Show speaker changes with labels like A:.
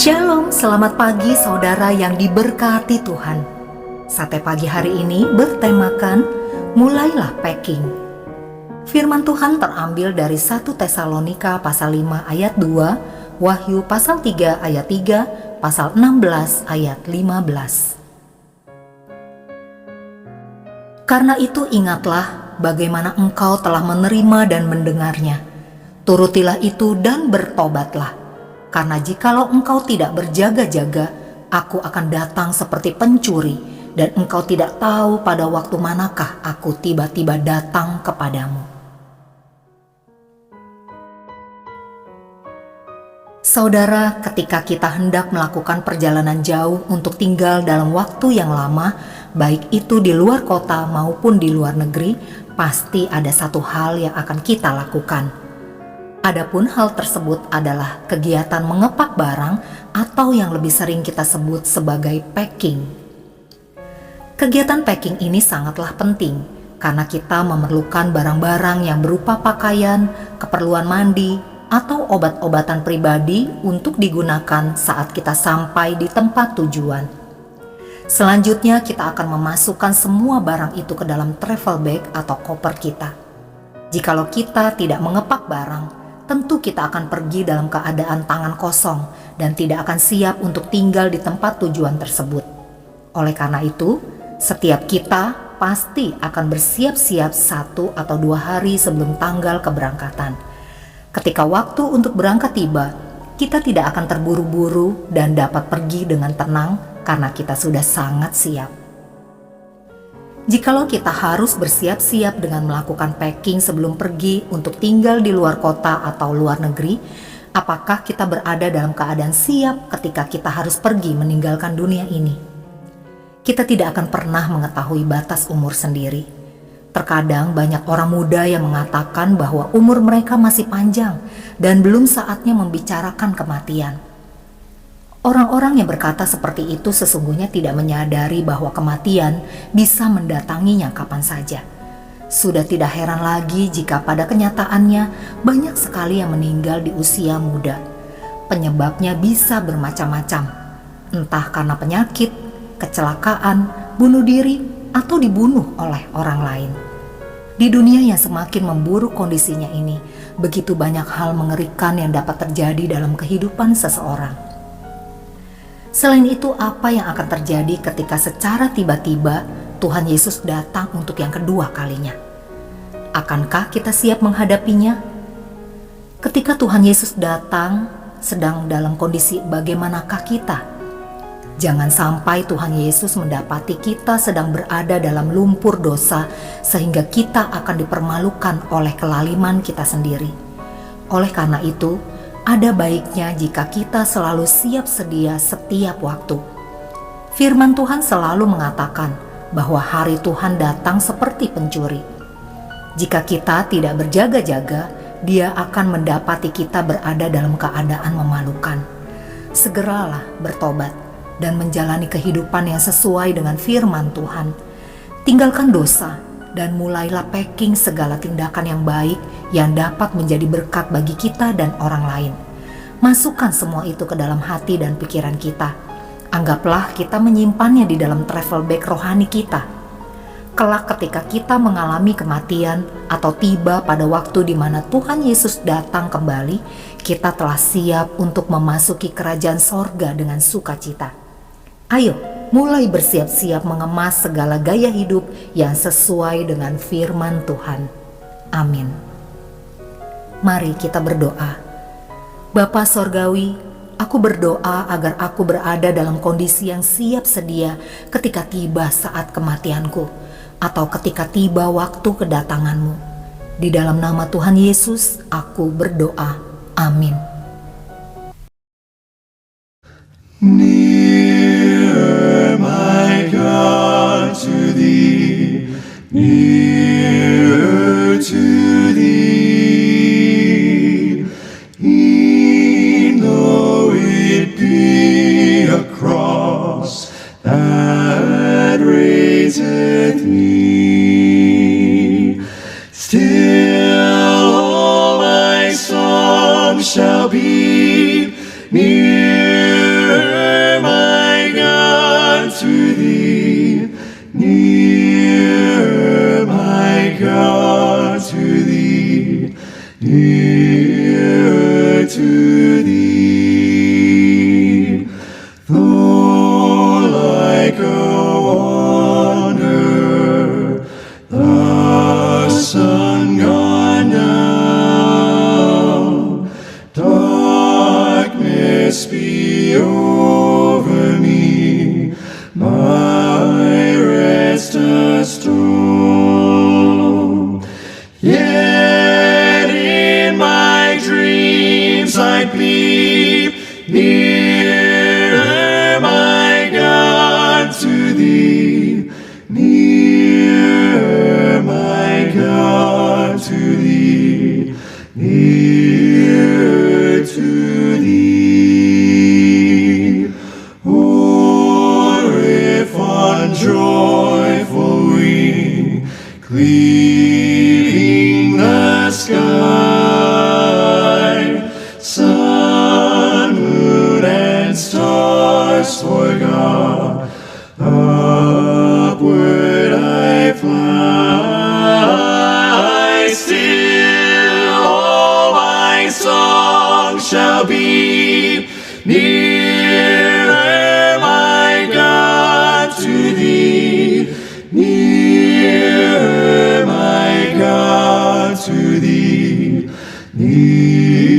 A: Shalom, selamat pagi saudara yang diberkati Tuhan. Sate pagi hari ini bertemakan mulailah packing. Firman Tuhan terambil dari 1 Tesalonika pasal 5 ayat 2, Wahyu pasal 3 ayat 3, pasal 16 ayat 15. Karena itu ingatlah bagaimana engkau telah menerima dan mendengarnya. Turutilah itu dan bertobatlah. Karena jikalau engkau tidak berjaga-jaga, aku akan datang seperti pencuri, dan engkau tidak tahu pada waktu manakah aku tiba-tiba datang kepadamu. Saudara, ketika kita hendak melakukan perjalanan jauh untuk tinggal dalam waktu yang lama, baik itu di luar kota maupun di luar negeri, pasti ada satu hal yang akan kita lakukan. Adapun hal tersebut adalah kegiatan mengepak barang atau yang lebih sering kita sebut sebagai packing. Kegiatan packing ini sangatlah penting karena kita memerlukan barang-barang yang berupa pakaian, keperluan mandi, atau obat-obatan pribadi untuk digunakan saat kita sampai di tempat tujuan. Selanjutnya kita akan memasukkan semua barang itu ke dalam travel bag atau koper kita. Jikalau kita tidak mengepak barang, tentu kita akan pergi dalam keadaan tangan kosong dan tidak akan siap untuk tinggal di tempat tujuan tersebut. Oleh karena itu, setiap kita pasti akan bersiap-siap 1 atau 2 hari sebelum tanggal keberangkatan. Ketika waktu untuk berangkat tiba, kita tidak akan terburu-buru dan dapat pergi dengan tenang karena kita sudah sangat siap. Jikalau kita harus bersiap-siap dengan melakukan packing sebelum pergi untuk tinggal di luar kota atau luar negeri, apakah kita berada dalam keadaan siap ketika kita harus pergi meninggalkan dunia ini? Kita tidak akan pernah mengetahui batas umur sendiri. Terkadang banyak orang muda yang mengatakan bahwa umur mereka masih panjang dan belum saatnya membicarakan kematian. Orang-orang yang berkata seperti itu sesungguhnya tidak menyadari bahwa kematian bisa mendatanginya kapan saja. Sudah tidak heran lagi jika pada kenyataannya banyak sekali yang meninggal di usia muda. Penyebabnya bisa bermacam-macam, entah karena penyakit, kecelakaan, bunuh diri, atau dibunuh oleh orang lain. Di dunia yang semakin memburuk kondisinya ini, begitu banyak hal mengerikan yang dapat terjadi dalam kehidupan seseorang. Selain itu, apa yang akan terjadi ketika secara tiba-tiba Tuhan Yesus datang untuk yang kedua kalinya? Akankah kita siap menghadapinya? Ketika Tuhan Yesus datang, sedang dalam kondisi bagaimanakah kita? Jangan sampai Tuhan Yesus mendapati kita sedang berada dalam lumpur dosa sehingga kita akan dipermalukan oleh kelaliman kita sendiri. Oleh karena itu, ada baiknya jika kita selalu siap sedia setiap waktu. Firman Tuhan selalu mengatakan bahwa hari Tuhan datang seperti pencuri. Jika kita tidak berjaga-jaga, Dia akan mendapati kita berada dalam keadaan memalukan. Segeralah bertobat dan menjalani kehidupan yang sesuai dengan firman Tuhan. Tinggalkan dosa dan mulailah packing segala tindakan yang baik yang dapat menjadi berkat bagi kita dan orang lain. Masukkan semua itu ke dalam hati dan pikiran kita. Anggaplah kita menyimpannya di dalam travel bag rohani kita. Kelak ketika kita mengalami kematian atau tiba pada waktu di mana Tuhan Yesus datang kembali, kita telah siap untuk memasuki kerajaan sorga dengan sukacita. Ayo, mulai bersiap-siap mengemas segala gaya hidup yang sesuai dengan firman Tuhan. Amin. Mari kita berdoa. Bapa Sorgawi, aku berdoa agar aku berada dalam kondisi yang siap sedia ketika tiba saat kematianku atau ketika tiba waktu kedatanganmu. Di dalam nama Tuhan Yesus, aku berdoa. Amin.
B: Nearer, my God, to thee, nearer to thee, e'en though it be a cross that raiseth me, still all my songs shall be near nearer to thee. Though like a wanderer, the sun gone down, darkness be over me, my rest a storm. Yet in my dreams I peep nearer, my God, to thee, nearer, my God, to thee, nearer to thee. Or if on joyful wing, cleaving the sky, sun, moon, and stars forgot, upward I fly, still all my song shall be nearer, my God, to thee, nearer, my God, to thee, nearer.